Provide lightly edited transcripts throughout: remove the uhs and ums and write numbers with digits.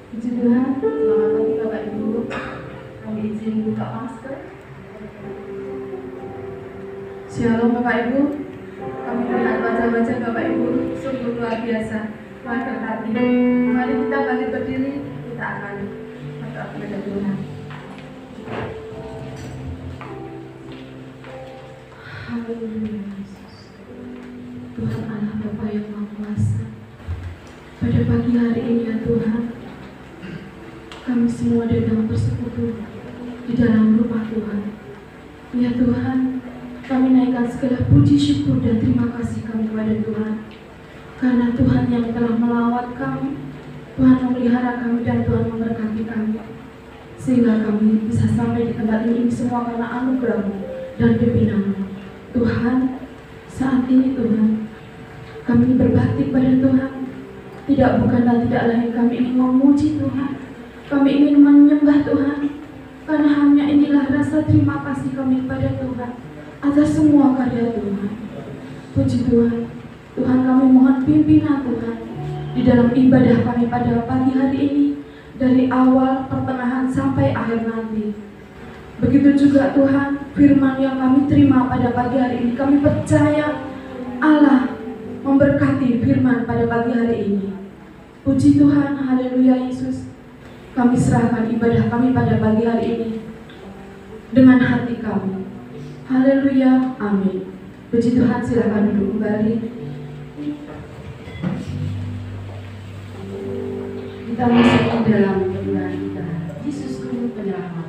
Puji Tuhan, selamat pagi Bapak Ibu. Kami izin buka masker. Shalom Bapak Ibu. Kami melihat wajah-wajah Bapak Ibu sungguh luar biasa. Tuhan berkati. Mari kita bangkit berdiri, kita akan berdoa kepada Tuhan. Haleluya Yesus. Tuhan Allah Bapa yang Maha Kuasa. Pada pagi hari ini ya Tuhan, kami semua datang bersekutu di dalam rumah Tuhan. Ya Tuhan, kami naikkan segala puji syukur dan terima kasih kami kepada Tuhan. Karena Tuhan yang telah melawat kami, Tuhan memelihara kami dan Tuhan memberkati kami. Sehingga kami bisa sampai di tempat ini semua karena anugerah-Mu dan pimpinan-Mu. Tuhan, saat ini Tuhan, kami berbakti pada Tuhan. Tidak bukan dan tidak lain kami ingin memuji Tuhan. Kami ingin menyembah Tuhan. Karena hanya inilah rasa terima kasih kami kepada Tuhan atas semua karya Tuhan. Puji Tuhan. Tuhan, kami mohon pimpinan Tuhan di dalam ibadah kami pada pagi hari ini, dari awal, pertengahan, sampai akhir nanti. Begitu juga Tuhan, firman yang kami terima pada pagi hari ini, kami percaya Allah memberkati firman pada pagi hari ini. Puji Tuhan, haleluya Yesus. Kami serahkan ibadah kami pada pagi hari ini dengan hati kami. Haleluya, amin. Puji Tuhan, silakan duduk kembali. Kita masuk ke dalam perbuatan kita. Yesusku penyelamat.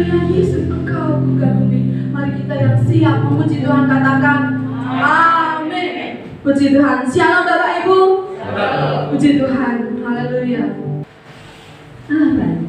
Haleluya, Yesus Engkau bukan bumi. Mari kita yang siap memuji Tuhan katakan amin. Puji Tuhan. Shalom Bapak Ibu. Puji Tuhan. Haleluya. Amin.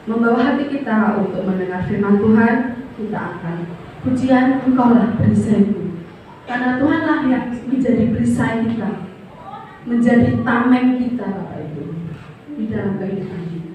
membawa hati kita untuk mendengar firman Tuhan. Kita akan pujian Engkaulah perisaiku, karena Tuhanlah yang menjadi perisai kita, menjadi tameng kita Bapak Ibu di dalam kehidupan kita.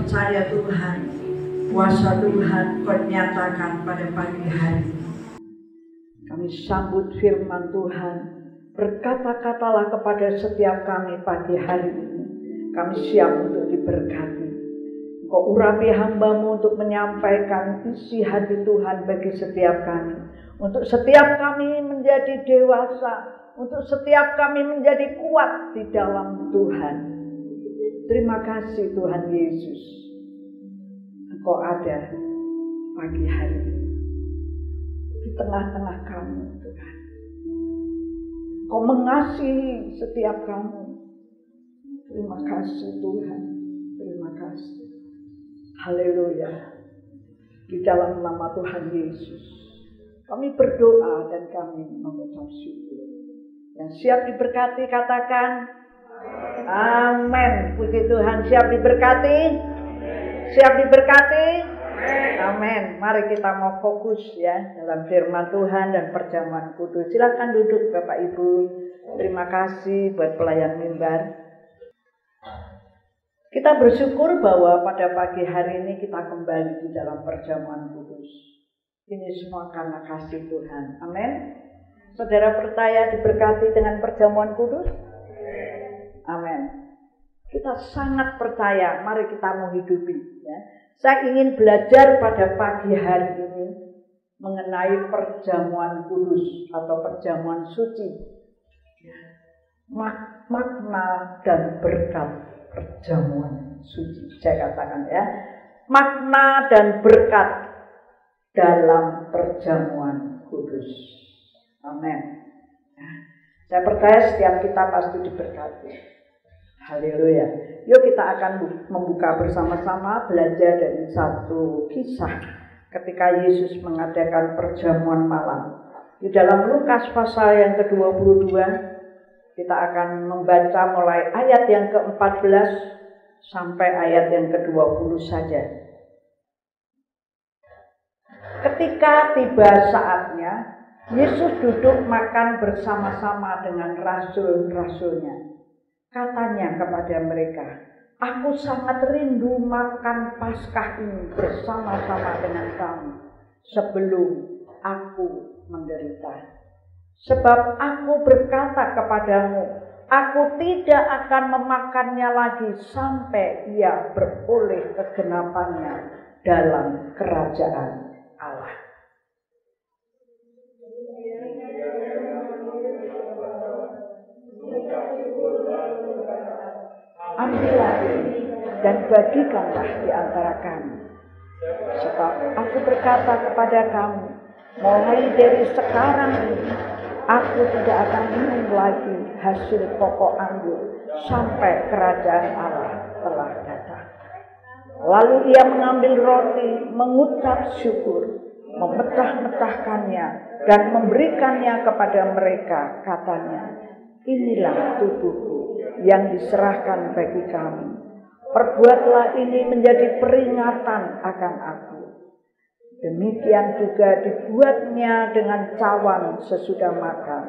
percaya Tuhan, kuasa Tuhan Kau nyatakan pada pagi hari ini. Kami sambut firman Tuhan. Berkata-katalah kepada setiap kami pagi hari ini. Kami siap untuk diberkati. Kau urapi hamba-Mu untuk menyampaikan isi hati Tuhan bagi setiap kami. Untuk setiap kami menjadi dewasa. Untuk setiap kami menjadi kuat di dalam Tuhan. Terima kasih Tuhan Yesus. Engkau ada pagi hari ini. Di tengah-tengah kami Tuhan. Kau mengasihi setiap kami. Terima kasih Tuhan. Terima kasih. Haleluya. Di dalam nama Tuhan Yesus. Kami berdoa dan kami mengucap syukur. Yang siap diberkati katakan amin. Puji Tuhan. Siap diberkati? Siap diberkati? Amin. Mari kita mau fokus ya dalam firman Tuhan dan perjamuan kudus. Silakan duduk Bapak Ibu. Terima kasih buat pelayan mimbar. Kita bersyukur bahwa pada pagi hari ini kita kembali di dalam perjamuan kudus. Ini semua karena kasih Tuhan. Amin. Saudara percaya diberkati dengan perjamuan kudus? Amin. Kita sangat percaya. Mari kita menghidupi ya. Saya ingin belajar pada pagi hari ini mengenai perjamuan kudus atau perjamuan suci. Makna dan berkat perjamuan suci. Saya katakan ya, makna dan berkat dalam perjamuan kudus. Amin. Saya percaya setiap kita pasti diberkati. Haleluya. Yuk kita akan membuka bersama-sama belajar dari satu kisah ketika Yesus mengadakan perjamuan malam. Di dalam Lukas pasal yang ke-22 kita akan membaca mulai ayat yang ke-14 sampai ayat yang ke-20 saja. Ketika tiba saatnya, Yesus duduk makan bersama-sama dengan rasul-rasulnya. Katanya kepada mereka, aku sangat rindu makan Paskah ini bersama-sama dengan kamu sebelum aku menderita. Sebab aku berkata kepadamu, aku tidak akan memakannya lagi sampai ia beroleh kegenapannya dalam kerajaan Allah. Ambillah ini dan bagikanlah di antara kami. Sebab aku berkata kepada kamu, mulai dari sekarang ini, aku tidak akan minum lagi hasil pokok anggur sampai kerajaan Allah telah datang. Lalu ia mengambil roti, mengucap syukur, memecah-mecahkannya dan memberikannya kepada mereka. Katanya, inilah tubuhku yang diserahkan bagi kamu. Perbuatlah ini menjadi peringatan akan aku. Demikian juga dibuatnya dengan cawan sesudah makan.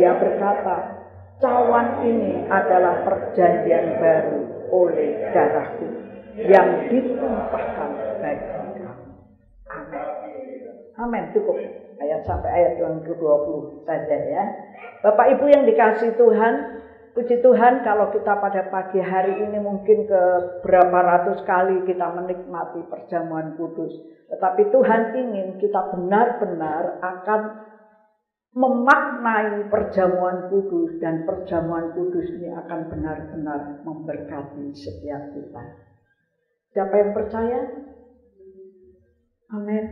Ia berkata, cawan ini adalah perjanjian baru oleh darahku yang ditumpahkan bagi kamu. Amin. Amin. Cukup ayat sampai ayat yang ke-20 saja ya. Bapak Ibu yang dikasihi Tuhan, puji Tuhan kalau kita pada pagi hari ini mungkin ke berapa ratus kali kita menikmati perjamuan kudus. Tetapi Tuhan ingin kita benar-benar akan memaknai perjamuan kudus. Dan perjamuan kudus ini akan benar-benar memberkati setiap kita. Siapa yang percaya? Amin.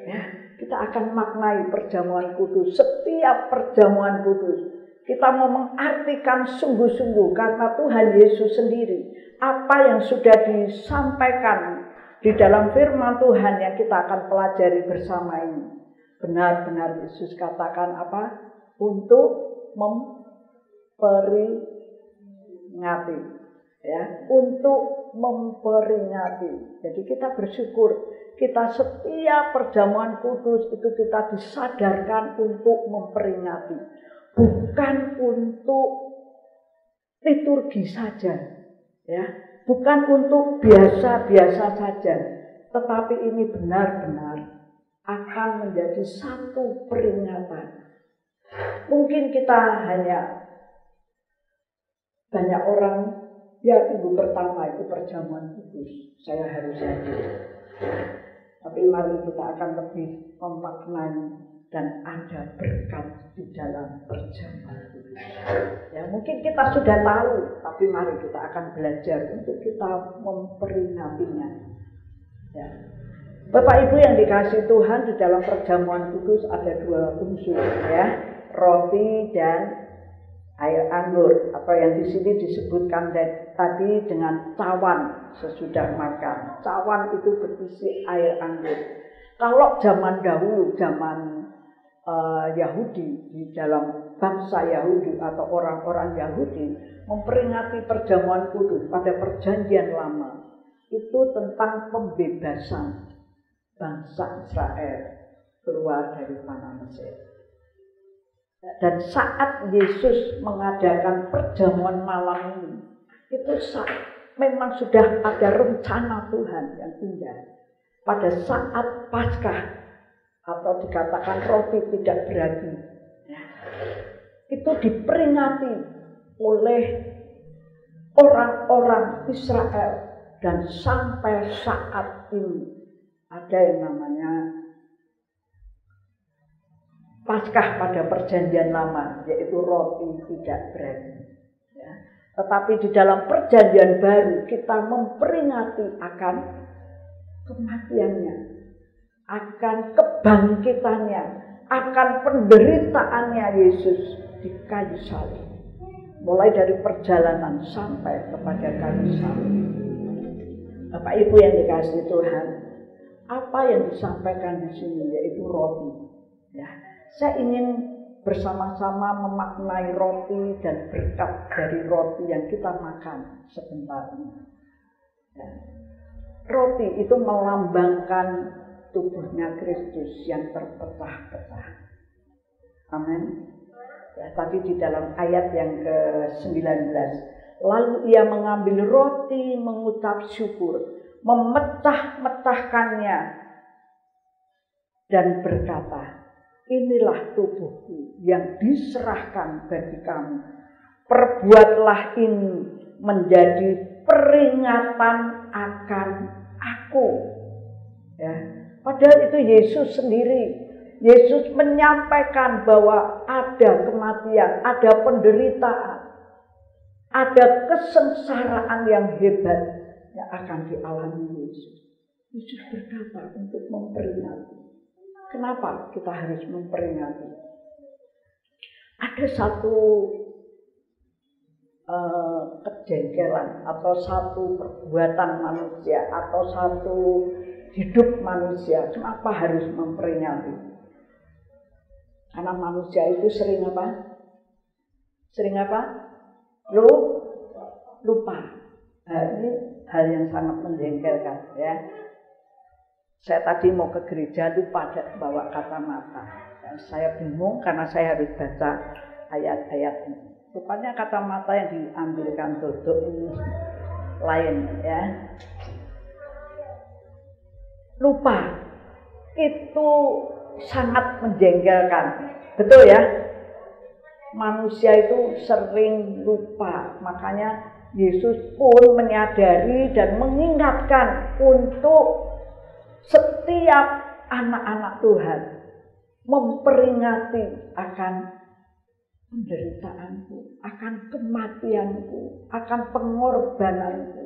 Ya, kita akan maknai perjamuan kudus. Setiap perjamuan kudus kita mau mengartikan sungguh-sungguh karena Tuhan Yesus sendiri. Apa yang sudah disampaikan di dalam firman Tuhan yang kita akan pelajari bersama ini. Benar-benar Yesus katakan apa? Untuk memperingati. Ya, untuk memperingati. Jadi kita bersyukur. Kita setiap perjamuan kudus itu kita disadarkan untuk memperingati. Bukan untuk liturgi saja, ya, bukan untuk biasa-biasa saja, tetapi ini benar-benar akan menjadi satu peringatan. Mungkin kita hanya banyak orang, ya minggu pertama itu perjamuan kudus, saya harus hadir. Tapi mari kita akan lebih memaknai dan ada berkat di dalam perjamuan kudus. Ya, mungkin kita sudah tahu, tapi mari kita akan belajar untuk kita memperingatinya. Ya. Bapak Ibu yang dikasihi Tuhan, di dalam perjamuan kudus ada dua unsur, ya, roti dan air anggur, atau yang di sini disebutkan tadi dengan cawan sesudah makan. Cawan itu berisi air anggur. Kalau zaman dahulu, zaman Yahudi, di dalam bangsa Yahudi atau orang-orang Yahudi memperingati perjamuan kudus pada perjanjian lama, itu tentang pembebasan bangsa Israel keluar dari tanah Mesir. Dan saat Yesus mengadakan perjamuan malam ini, itu memang sudah ada rencana Tuhan yang indah. Pada saat Paskah, atau dikatakan roti tidak beragi, itu diperingati oleh orang-orang Israel. Dan sampai saat ini ada yang namanya Paskah pada perjanjian lama, yaitu roti tidak beragi. Ya. Tetapi di dalam perjanjian baru kita memperingati akan kematiannya, akan kebangkitannya, akan penderitaannya Yesus di kayu salib. Mulai dari perjalanan sampai kepada kayu salib. Bapak Ibu yang dikasihi Tuhan, apa yang disampaikan di sini yaitu roti. Ya. Saya ingin bersama-sama memaknai roti dan berkat dari roti yang kita makan sebentar ini. Ya. Roti itu melambangkan tubuhnya Kristus yang terpecah-pecah. Amin. Ya, tadi di dalam ayat yang ke-19. Lalu ia mengambil roti, mengucap syukur, memecah-mecahkannya dan berkata, inilah tubuhku yang diserahkan bagi kamu. Perbuatlah ini menjadi peringatan akan aku. Ya. Padahal itu Yesus sendiri. Yesus menyampaikan bahwa ada kematian, ada penderitaan, ada kesengsaraan yang hebat yang akan dialami Yesus. Yesus berkata untuk memperingati. Kenapa kita harus memperingati? Ada satu kejengkelan atau satu perbuatan manusia atau satu hidup manusia. Kenapa harus memperingati? Karena manusia itu sering apa? Sering apa? Lupa. Nah, ini hal yang sangat menjengkelkan, ya. Saya tadi mau ke gereja lupa bawa kacamata. Dan saya bingung karena saya harus baca ayat-ayat ini. Rupanya kacamata yang diambilkan Dodo ini lain, ya. Lupa. Itu sangat menjengkelkan. Betul ya? Manusia itu sering lupa. Makanya Yesus pun menyadari dan mengingatkan untuk setiap anak-anak Tuhan memperingati akan penderitaanku, akan kematianku, akan pengorbananku.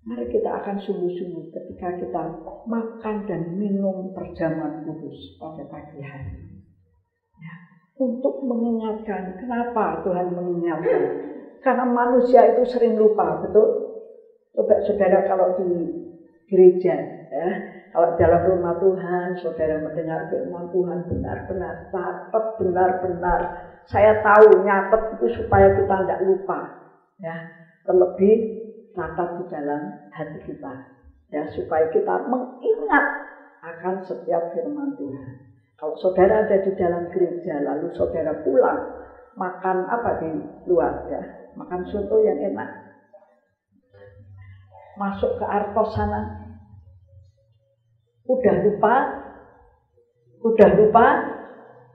Mari kita akan sungguh-sungguh ketika kita makan dan minum perjamuan kudus pada pagi hari. Ya, untuk mengingatkan, kenapa Tuhan mengingatkan? Karena manusia itu sering lupa, betul? Coba saudara kalau di gereja, ya, kalau dalam rumah Tuhan, saudara mendengar firman Tuhan benar-benar catat, benar-benar. Saya tahu nyatet itu supaya kita tidak lupa, ya. Terlebih catat di dalam hati kita, ya, supaya kita mengingat akan setiap firman Tuhan. Kalau saudara ada di dalam gereja, lalu saudara pulang makan apa di luar, ya, makan soto yang enak, masuk ke Artos sana. Udah lupa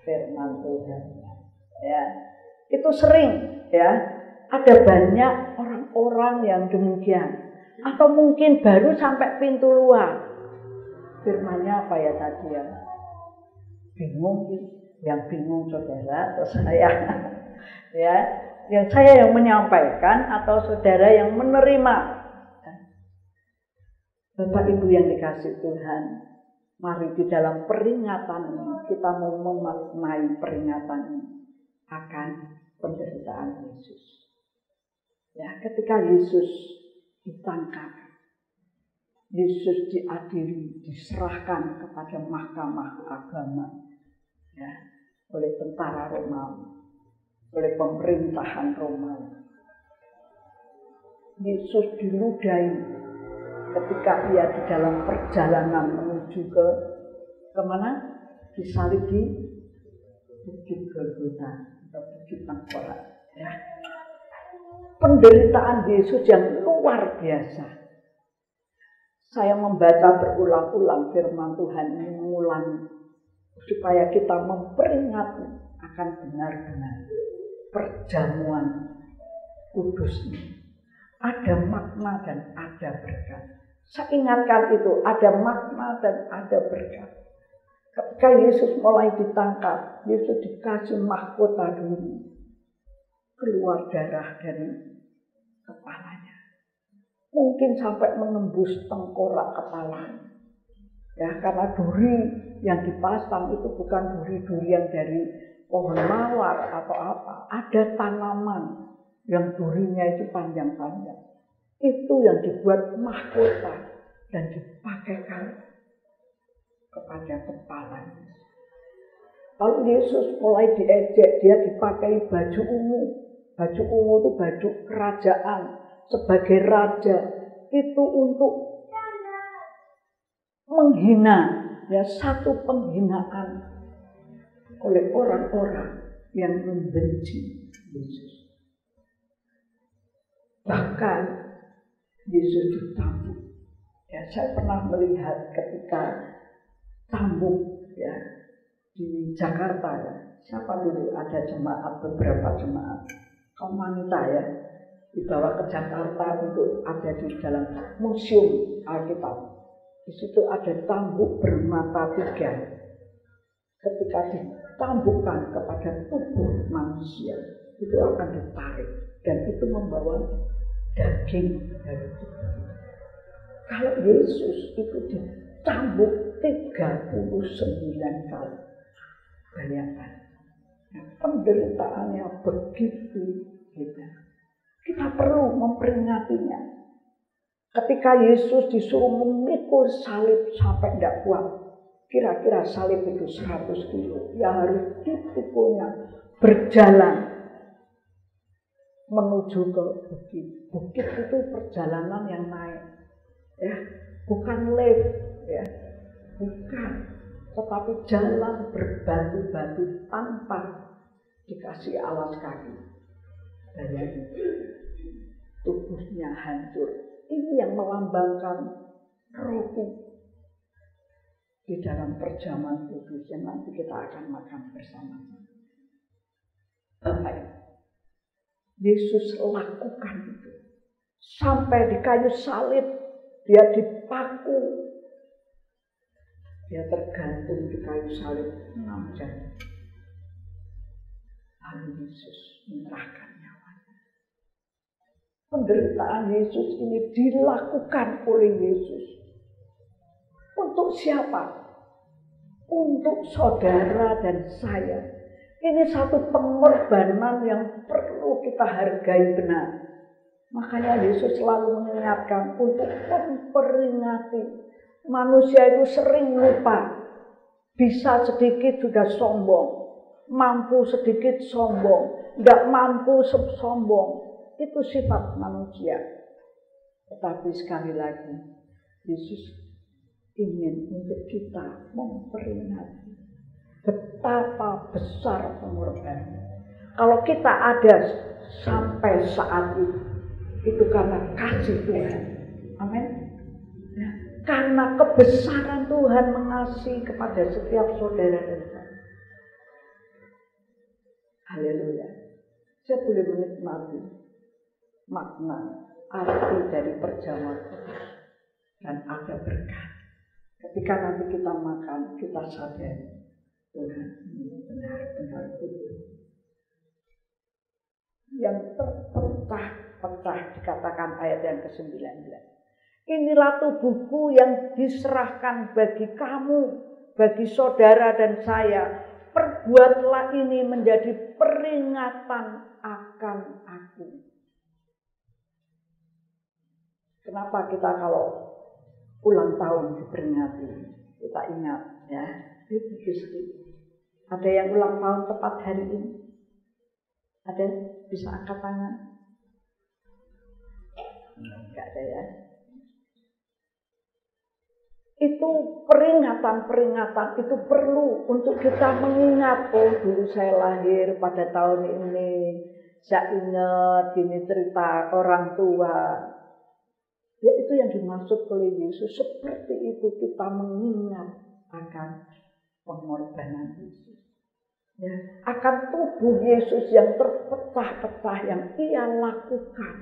firman Tuhan. Ya, itu sering ya. Ada banyak orang-orang yang demikian. Atau mungkin baru sampai pintu luar. Firmannya apa ya tadi ya? Bingung. Yang bingung saudara atau saya? Ya, yang saya yang menyampaikan atau saudara yang menerima. Bapak Ibu yang dikasih Tuhan, mari di dalam peringatan ini kita mau memaknai peringatan ini akan penderitaan Yesus. Ya, ketika Yesus ditangkap, Yesus diadili, diserahkan kepada mahkamah agama, ya, oleh tentara Romawi, oleh pemerintahan Romawi. Yesus diludahi ketika ia di dalam perjalanan menuju ke kemana? Disalib di Bukit Golgota atau Bukit Tengkorak. Ya. Penderitaan Yesus yang luar biasa. Saya membaca berulang-ulang firman Tuhan ini, mengulangi supaya kita memperingati akan benar-benar perjamuan kudus ini. Ada makna dan ada berkat. Saya ingatkan itu, ada makna dan ada berkat. Ketika Yesus mulai ditangkap, Yesus dikasih mahkota dulu. Keluar darah dari kepalanya. Mungkin sampai menembus tengkorak kepalanya. Ya, karena duri yang dipasang itu bukan duri-duri yang dari pohon mawar atau apa. Ada tanaman yang durinya itu panjang-panjang. Itu yang dibuat mahkota dan dipakaikan kepada kepalanya. Kalau Yesus mulai diejek, dia dipakai baju ungu. Baju ungu itu baju kerajaan. Sebagai raja, itu untuk menghina, ya, satu penghinaan oleh orang-orang yang membenci Yesus. Bahkan Yesus dicambuk. Ya, saya pernah melihat ketika cambuk, ya, di Jakarta, ya. Siapa dulu ada jemaat, beberapa jemaat kaum wanita, ya, dibawa ke Jakarta untuk ada di dalam museum Alkitab. Di situ ada cambuk bermata 3. Ketika ditambukkan kepada tubuh manusia, itu akan ditarik dan itu membawa daging dari tubuh. Kalau Yesus itu dicambuk 39 kali, bayangkan. Nah, penderitaannya begitu hebat. Kita perlu memperingatinya. Ketika Yesus disuruh memikul salib sampai tidak kuat, kira-kira salib itu 100 kilo, yang harus dipikulnya berjalan menuju ke bukit. Bukit itu perjalanan yang naik, ya, bukan lift, ya, bukan, tetapi jalan berbatu-batu tanpa dikasih alas kaki. Bayangin, tubuhnya hancur. Ini yang melambangkan roti di dalam perjamuan kudus yang nanti kita akan makan bersama-sama. Yesus lakukan itu. Sampai di kayu salib, dia dipaku. Dia tergantung di kayu salib 6 jam. Lalu Yesus menyerahkan nyawanya. Penderitaan Yesus ini dilakukan oleh Yesus. Untuk siapa? Untuk saudara dan saya. Ini satu pengorbanan yang perlu kita hargai benar. Makanya Yesus selalu mengingatkan untuk memperingati. Manusia itu sering lupa. Bisa sedikit sudah sombong. Mampu sedikit sombong. Tidak mampu sombong. Itu sifat manusia. Tetapi sekali lagi, Yesus ingin untuk kita memperingati betapa besar pengorbanan. Kalau kita ada sampai saat itu karena kasih Tuhan. Amin. Ya, karena kebesaran Tuhan mengasihi kepada setiap saudara dan saya. Haleluya. Saya boleh menikmati makna arti dari perjamuan kudus dan ada berkat. Ketika nanti kita makan, kita sadar Tuhan ini benar-benar kudus. Yang terpecah-pecah dikatakan ayat yang ke-19. Inilah tubuhku yang diserahkan bagi kamu, bagi saudara dan saya. Perbuatlah ini menjadi peringatan akan aku. Kenapa kita kalau ulang tahun diperingati, kita ingat ya, itu Gusti. Ada yang ulang tahun tepat hari ini? Ada? Bisa angkat tangan? Enggak ada ya. Itu peringatan-peringatan itu perlu untuk kita mengingat, oh dulu saya lahir pada tahun ini, saya ingat gini cerita orang tua. Ya itu yang dimaksud oleh Yesus, seperti itu kita mengingat akan pengorbanan Yesus. Ya, akan tubuh Yesus yang terpecah-pecah yang ia lakukan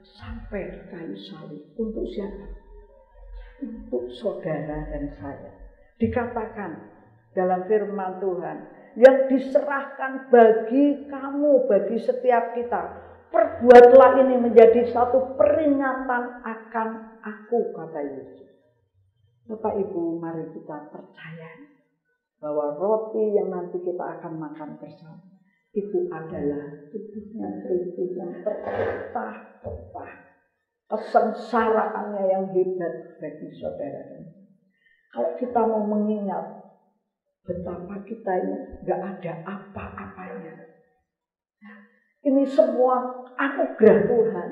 sampai di kayu salib. Untuk siapa? Untuk saudara dan saya. Dikatakan dalam firman Tuhan, yang diserahkan bagi kamu, bagi setiap kita. Perbuatlah ini menjadi satu peringatan akan aku, kata Yesus. Bapak Ibu, mari kita percaya bahwa roti yang nanti kita akan makan bersama itu adalah tubuhnya Kristus yang terpecah-pecah, kesengsaraannya yang hebat bagi saudara. Kalau kita mau mengingat betapa kita ini gak ada apa-apanya, ini semua anugerah Tuhan.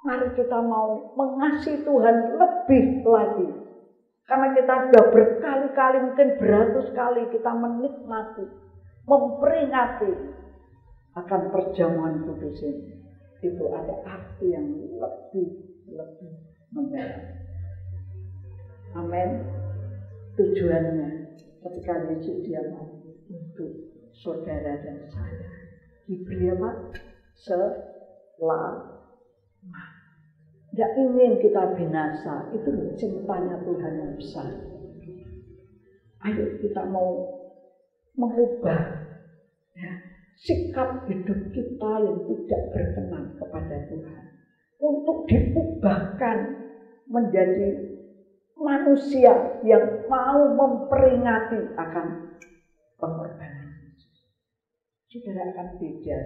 Mari kita mau mengasihi Tuhan lebih lagi. Karena kita sudah berkali-kali, mungkin beratus kali kita menikmati, memperingati akan perjamuan kudus ini. Itu ada arti yang lebih mendalam. Amin. Tujuannya ketika Yesus dia mau untuk saudara dan saya diberi apa? Selamat. Tidak ingin kita binasa, itu cintanya Tuhan yang besar. Ayo kita mau mengubah ya, sikap hidup kita yang tidak berkenan kepada Tuhan. Untuk diubahkan menjadi manusia yang mau memperingati akan pengorbanan. Saudara akan beda.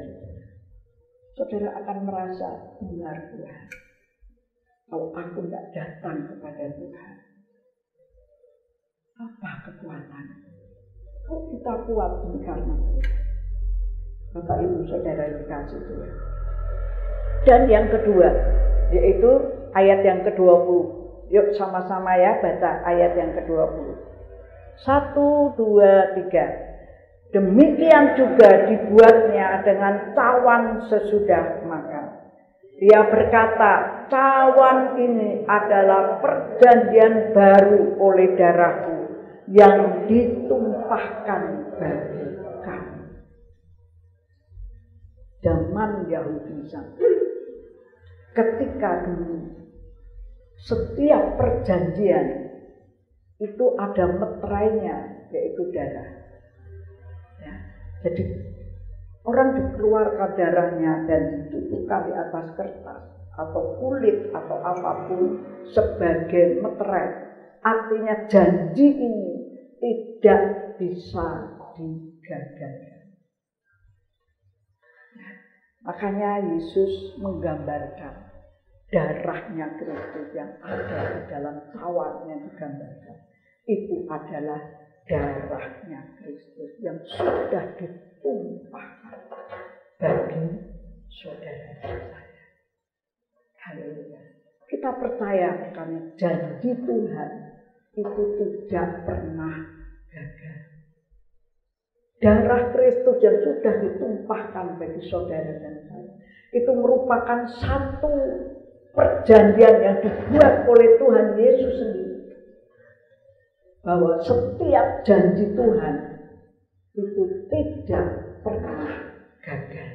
Saudara akan merasa benar Tuhan. Kalau aku tidak datang kepada Tuhan, apa kekuatan? Kalau kita kuat ini karena Bapak Ibu Saudara yang dikasih Tuhan. Dan yang kedua, yaitu ayat yang ke-20. Yuk sama-sama ya baca ayat yang ke-20. 1, 2, 3. Demikian juga dibuatnya dengan cawan sesudah makan. Dia berkata, cawan ini adalah perjanjian baru oleh darahku yang ditumpahkan bagi kamu. Zaman Yahudi ketika dulu setiap perjanjian itu ada meterainya, yaitu darah. Ya, jadi orang dikeluarkan darahnya dan ditutukan di atas kertas atau kulit atau apapun sebagai meterai. Artinya janji ini tidak bisa digagalkan. Makanya Yesus menggambarkan darahnya Kristus yang ada di dalam cawan yang digambarkan. Itu adalah darahnya Kristus yang sudah ditumpahkan bagi saudara saya. Haleluya. Kita percaya karena janji Tuhan itu tidak pernah gagal. Darah Kristus yang sudah ditumpahkan bagi saudara dan saya itu merupakan satu perjanjian yang dibuat bahwa setiap janji Tuhan itu tidak pernah gagal.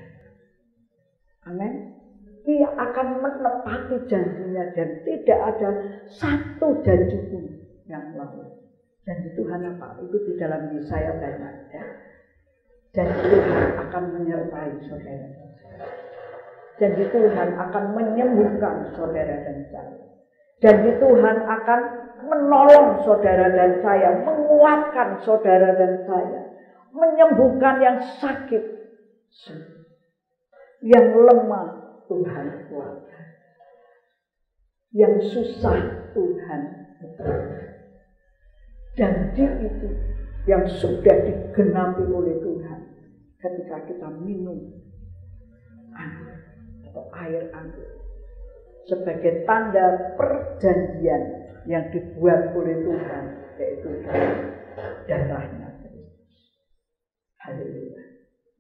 Amin. Dia akan menepati janjinya dan tidak ada satu janji pun yang lalai. Janji Tuhan apa? Itu di dalam Yesaya banyak ya. Janji Tuhan akan menyertai saudara. Janji Tuhan akan menyembuhkan saudara dan saya. Janji Tuhan akan menolong saudara dan saya, menguatkan saudara dan saya, menyembuhkan yang sakit, yang lemah Tuhan kuatkan, yang susah Tuhan kuatkan. Janji itu yang sudah digenapi oleh Tuhan ketika kita minum anggur atau air anggur sebagai tanda perjanjian yang dibuat oleh Tuhan, yaitu darahnya Kristus. Haleluya.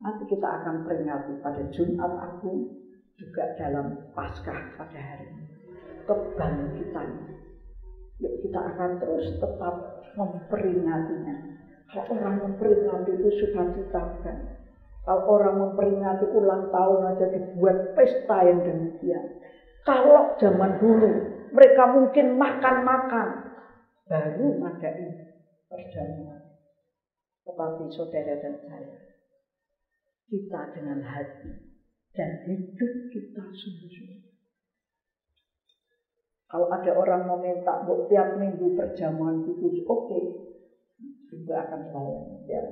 Nanti kita akan peringati pada Jumat Agung, juga dalam Paskah pada hari ini, kebangkitan. Yuk kita akan terus tetap memperingatinya. Kalau orang memperingati itu sukacita kan. Kalau orang memperingati ulang tahun aja dibuat pesta yang demikian. Kalau zaman dulu mereka mungkin makan-makan, baru ngadain perjamuan. Tetapi saudara dan saya, kita dengan hati dan hidup kita sungguh-sungguh. Kalau ada orang mau minta buat tiap minggu perjamuan khusus, oke, Ibu akan layani. Ya.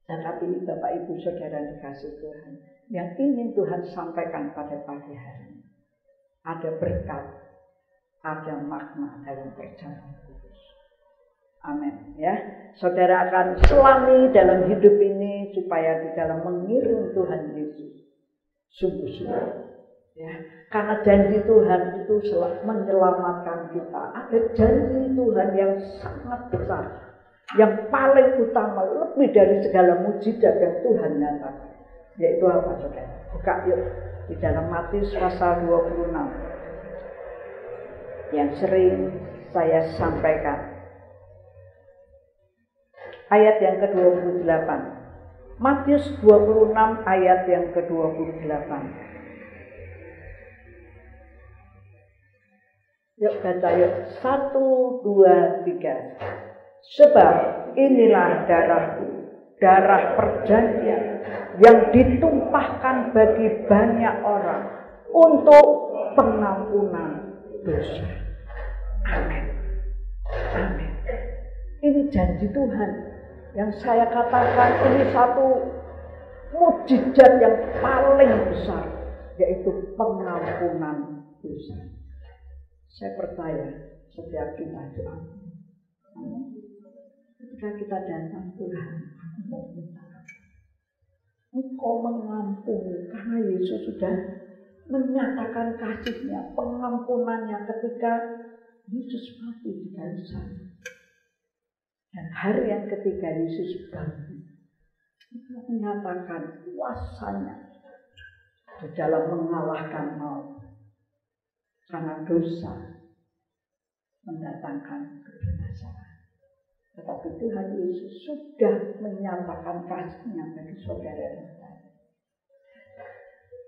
Tetapi Bapak Ibu Saudara dikasih Tuhan, yang ingin Tuhan sampaikan pada pagi hari ini, ada berkat, ada makna dalam perjamuan kudus. Amin. Ya, saudara akan selami dalam hidup ini supaya di dalam mengiring Tuhan Yesus sungguh-sungguh. Ya, karena janji Tuhan itu menyelamatkan kita. Ada janji Tuhan yang sangat besar, yang paling utama, lebih dari segala mujizat yang Tuhan nyatakan. Yaitu apa saudara? Buka yuk di dalam Matius pasal 26 yang sering saya sampaikan. Ayat yang ke-28. Matius 26 ayat yang ke-28. Yuk baca yuk. 1, 2, 3. Sebab inilah darahku, darah perjanjian yang ditumpahkan bagi banyak orang untuk pengampunan dosa. Amin. Amin. Ini janji Tuhan yang saya katakan ini satu mujizat yang paling besar, yaitu pengampunan dosa. Saya percaya setiap kita diampuni. Ketika kita datang Tuhan, Engkau mengampuni karena Yesus sudah menyatakan kasih-Nya, pengampunannya ketika Yesus mati di kayu salib. Dan hari yang ketiga Yesus bangkit, menyatakan kuasanya di dalam mengalahkan maut. Karena dosa mendatangkan kebinasaan. Tetapi Tuhan Yesus sudah menyatakan kasih-Nya bagi saudara dan saya.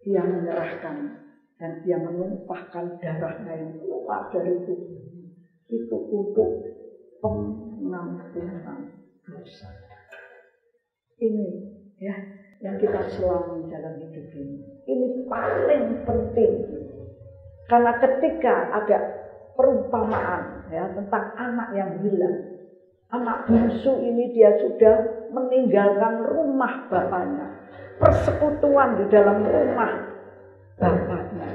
Dia menyerahkan dan Dia menumpahkan darah-Nya yang keluar dari tubuh itu untuk pengampunan dosa. Ini ya yang kita selami dalam hidup ini. Ini paling penting. Karena ketika ada perumpamaan ya tentang anak yang hilang, anak bungsu ini dia sudah meninggalkan rumah bapaknya, persekutuan di dalam rumah bapaknya.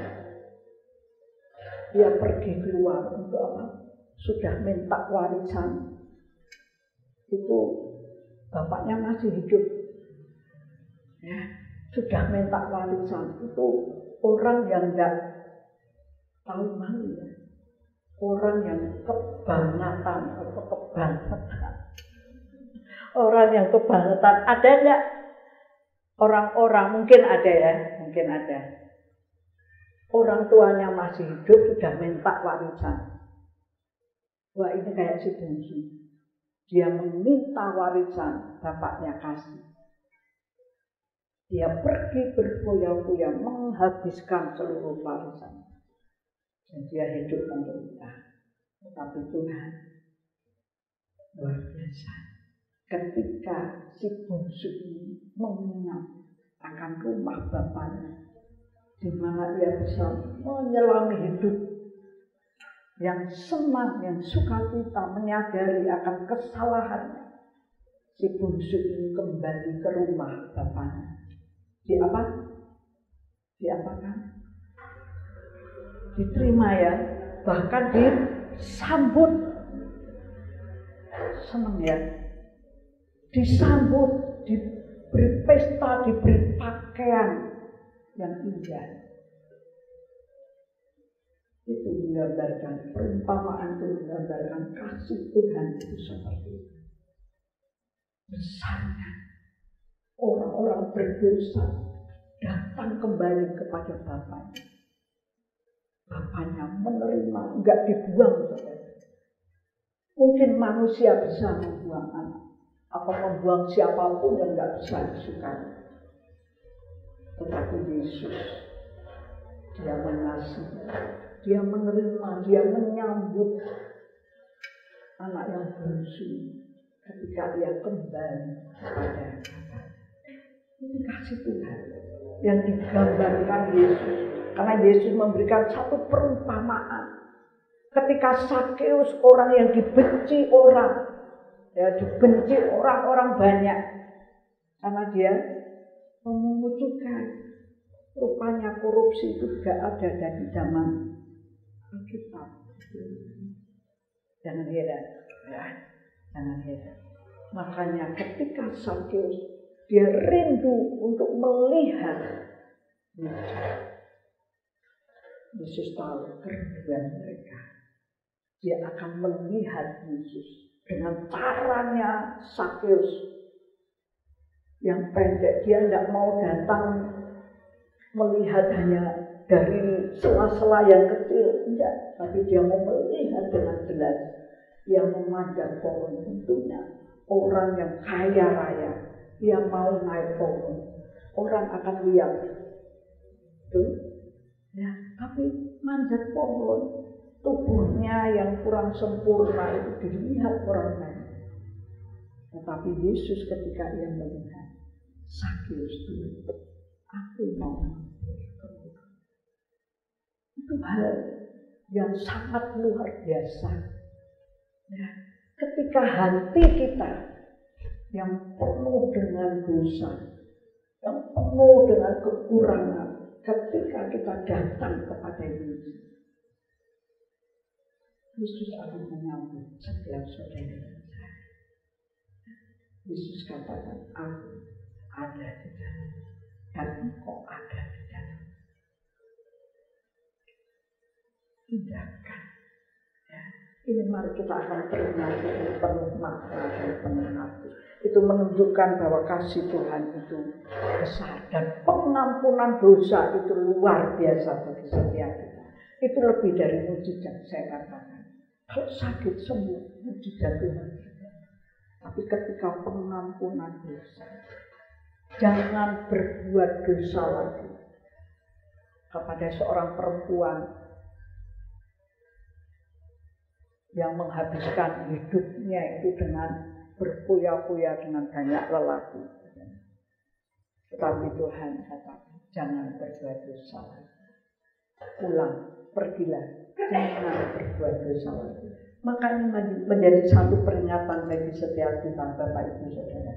Dia pergi keluar untuk apa? Sudah minta warisan. Itu bapaknya masih hidup. Ya, sudah minta warisan. Itu orang yang tidak tahu malu ya. Orang yang kebangetan atau kebangetan. Orang yang kebangetan. Ada enggak orang-orang, mungkin ada ya, mungkin ada. Orang tuanya masih hidup sudah minta warisan. Wah, ini kayak si bungsu. Dia meminta warisan bapaknya kasih. Dia pergi berfoya-foya menghabiskan seluruh warisan. Dan dia hidup menderita. Tetapi Tuhan luar biasa. Ketika si bungsu ini mengingat akan rumah bapaknya, di mana ia bisa menyelami hidup yang senang, yang sukacita, menyadari akan kesalahannya, si bungsu ini kembali ke rumah bapaknya. Diapakan? Diterima ya, bahkan disambut. Senang ya, disambut, diberi pesta, diberi pakaian yang indah. Itu menggambarkan perumpamaan, itu menggambarkan kasih Tuhan itu seperti itu. Besarnya orang-orang berdosa datang kembali kepada Bapaknya. Bapaknya menerima, enggak dibuang. Mungkin manusia bisa membuang anak, atau membuang siapapun yang enggak bisa disukai. Tetapi Yesus, dia mengasihi, dia menerima, dia menyambut anak yang bungsu ketika dia kembali kepada Bapa. Ini kasih Tuhan yang digambarkan Yesus. Karena Yesus memberikan satu perumpamaan. Ketika Sakeus, orang yang dibenci orang, ya dibenci orang-orang banyak, karena dia memunculkan rupanya korupsi itu tidak ada dari zaman Alkitab. Jangan heran, ya, jangan heran. Makanya ketika Sakeus dia rindu untuk melihat Yesus tahu kerinduan mereka. Dia akan melihat Yesus dengan caranya Sakeus yang pendek. Dia tidak mau datang melihat hanya dari sela-sela yang kecil, tidak. Tapi dia mau melihat dengan jelas. Dia memanjat pohon tentunya. Orang yang kaya raya, dia mau naik pohon. Orang akan lihat. Tuh. Ya, tapi manjat pohon, tubuhnya yang kurang sempurna itu dilihat orang lain. Tetapi Yesus ketika ia melihat Sakeus itu, aku mau. Itu hal yang sangat luar biasa. Ya, ketika hati kita yang penuh dengan dosa, yang penuh dengan kekurangan, ketika kita datang kepada Yesus, Yesus akan menyambut setiap saudara. Yesus katakan, aku ada di dalam, dan engkau ada di dalam. Tindakan. Ya. Ini mari kita akan peringati penuh makna dan penuh hati. Itu menunjukkan bahwa kasih Tuhan itu besar dan pengampunan dosa itu luar biasa bagi setiap kita. Itu lebih dari mujizat saya katakan. Kalau sakit sembuh, mujizat Tuhan. Tapi ketika pengampunan dosa, jangan berbuat dosa lagi. Kepada seorang perempuan yang menghabiskan hidupnya itu dengan berfoya-foya dengan banyak lelaki. Tetapi Tuhan katakan, jangan berbuat dosa lagi. Pulang, pergilah, jangan berbuat dosa lagi. Maka ini menjadi satu peringatan bagi setiap kita, Bapak Ibu Saudara.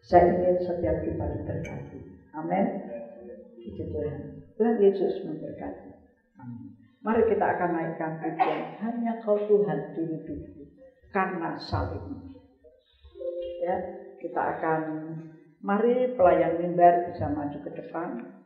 Saya ingin setiap kita diberkati. Amin. Puji Tuhan. Tuhan Yesus memberkati. Amin. Mari kita akan naikkan pujian. Hanya Kau Tuhan di hidupku, karena salibmu. Ya, kita akan mari pelayan mimbar bisa maju ke depan.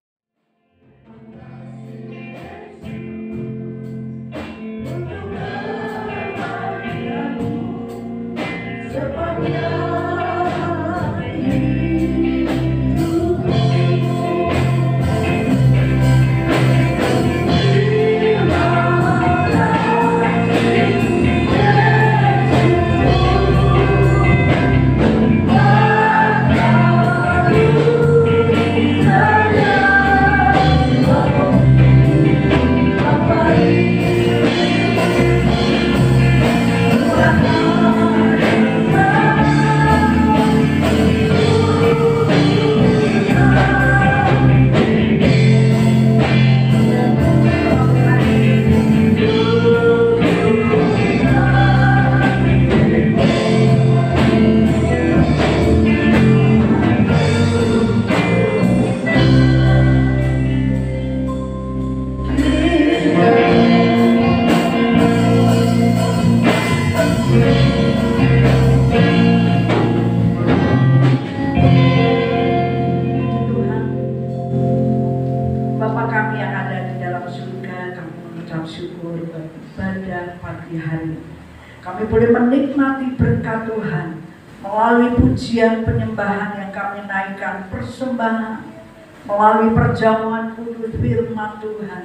bersyukur buat ibadah pagi hari. Kami boleh menikmati berkat Tuhan melalui pujian penyembahan yang kami naikkan, persembahan, melalui perjamuan kudus firman Tuhan.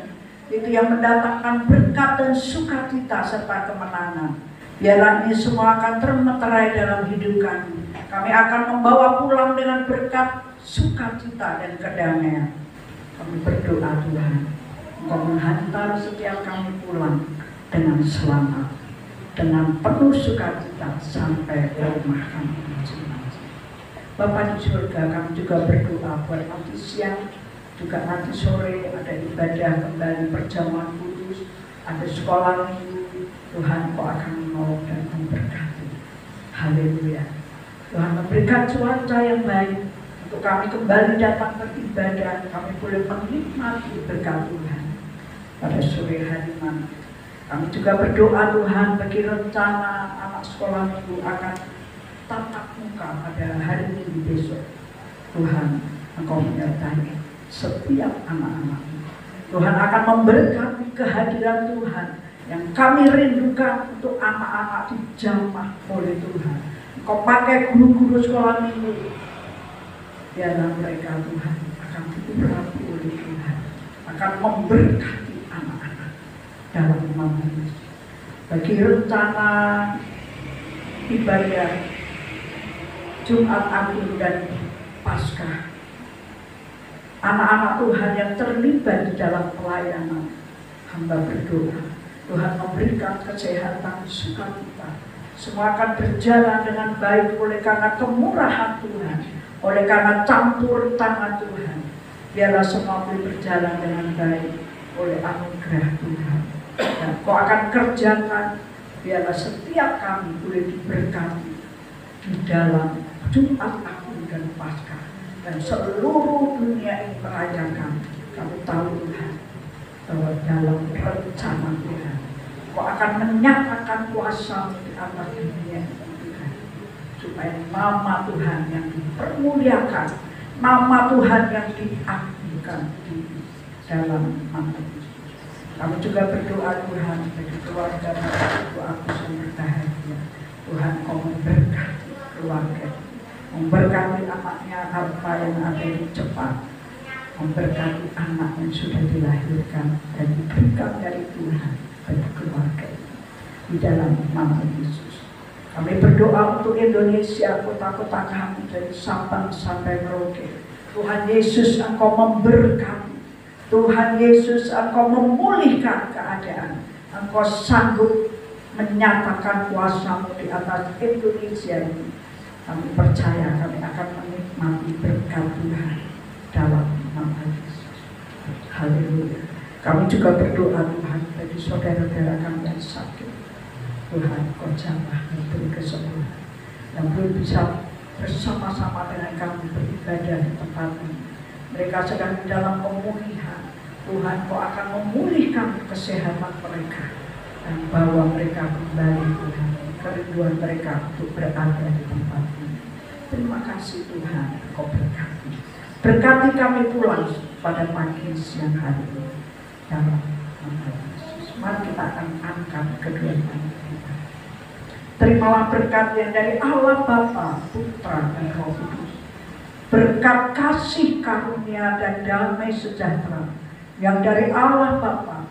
Itu yang mendatangkan berkat dan sukacita serta kemenangan. Biarlah ini semua akan termeterai dalam hidup kami. Kami akan membawa pulang dengan berkat sukacita dan kedamaian. Kami berdoa Tuhan, Engkau menghantar setiap kami pulang dengan selamat, dengan penuh sukacita sampai ke rumah kami masing-masing. Bapa di surga, kami juga berdoa buat nanti siang, juga nanti sore ada ibadah kembali perjamuan kudus, ada sekolah minggu. Tuhan, Kau akan menolong dan memberkati. Haleluya. Tuhan memberikan cuaca yang baik untuk kami kembali datang beribadah. Kami boleh menikmati berkat Tuhan pada sore hari nanti. Kami juga berdoa Tuhan bagi rencana anak sekolah minggu akan tatap muka pada hari Minggu besok. Tuhan, Engkau menyertai setiap anak-anak. Tuhan akan memberkati kehadiran Tuhan yang kami rindukan untuk anak-anak dijamah oleh Tuhan. Engkau pakai guru-guru sekolah minggu. Biarlah mereka Tuhan akan diurapi oleh Tuhan, akan memberkati anak-anak dalam nama Yesus. Bagi rencana ibadah Jumat Agung dan Paskah, anak-anak Tuhan yang terlibat di dalam pelayanan, hamba berdoa Tuhan memberikan kesehatan, sukacita. Semua akan berjalan dengan baik oleh karena kemurahan Tuhan, oleh karena campur tangan Tuhan. Biarlah semua boleh berjalan dengan baik oleh anugerah Tuhan. Dan Kau akan kerjakan, biarlah setiap kami boleh diberkati di dalam Jumat Agung dan Paskah. Dan seluruh dunia ini merayakan. Kami tahu Tuhan bahwa dalam rencana Tuhan Kau akan menyatakan kuasa di atas dunia Tuhan, supaya nama Tuhan yang dipermuliakan, nama Tuhan yang diagungkan di dalam nama Yesus. Kami juga berdoa Tuhan bagi keluarga ibu aku yang berbahagia. Tuhan, Kau memberkati keluarga, memberkati anaknya harta yang ada di Jepang, memberkati anak yang sudah dilahirkan dan diberikan dari Tuhan bagi keluarga di dalam nama Yesus. Kami berdoa untuk Indonesia, kota-kota kami dari Sabang sampai Merauke. Tuhan Yesus, Engkau memberkati. Tuhan Yesus, Engkau memulihkan keadaan. Engkau sanggup menyatakan kuasa-Mu di atas Indonesia ini. Kami percaya kami akan menikmati berkat Tuhan dalam nama Yesus. Haleluya. Kami juga berdoa Tuhan bagi saudara-saudara kami yang sakit. Tuhan, Kau jamah dan beri kesembuhan, yang belum bisa bersama-sama dengan kami beribadah di tempat ini. Mereka sedang di dalam pemulihan. Tuhan, Kau akan memulihkan kesehatan mereka dan bawa mereka kembali Tuhan, kerinduan mereka untuk berada di tempat ini. Terima kasih Tuhan, Kau berkati. Berkati kami pulang pada pagi siang hari ini. Dalam nama Yesus, mari kita akan angkat kedua tangan kita. Terimalah berkat yang dari Allah Bapa, Putra dan Roh Kudus. Berkat kasih karunia dan damai sejahtera yang dari Allah Bapa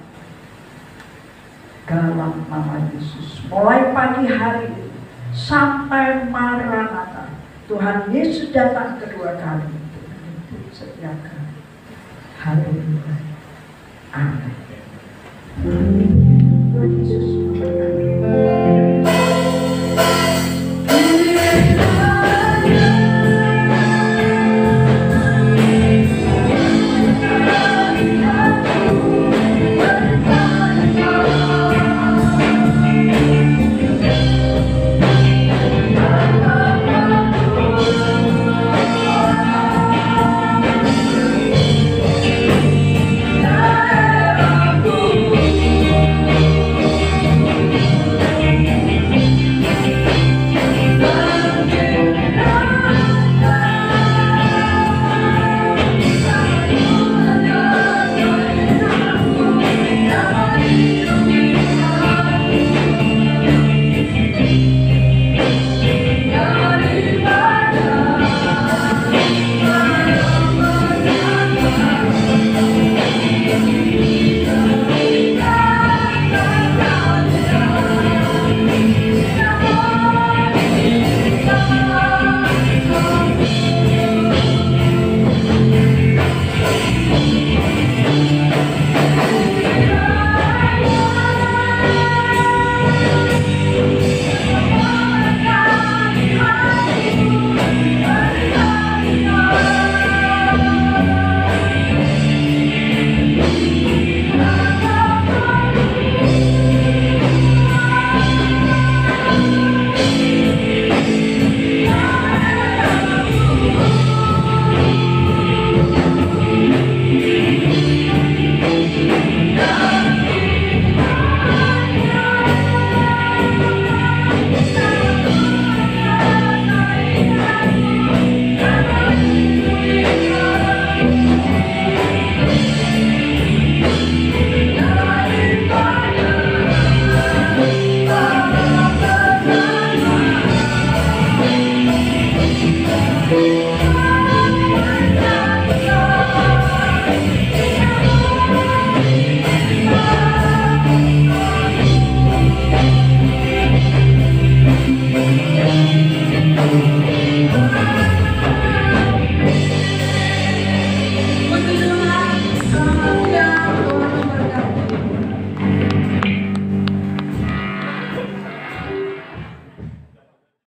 dalam nama Yesus. Mulai pagi hari ini sampai Maranatha, Tuhan Yesus datang kedua kali untuk menjemput setiap kali. Haleluya.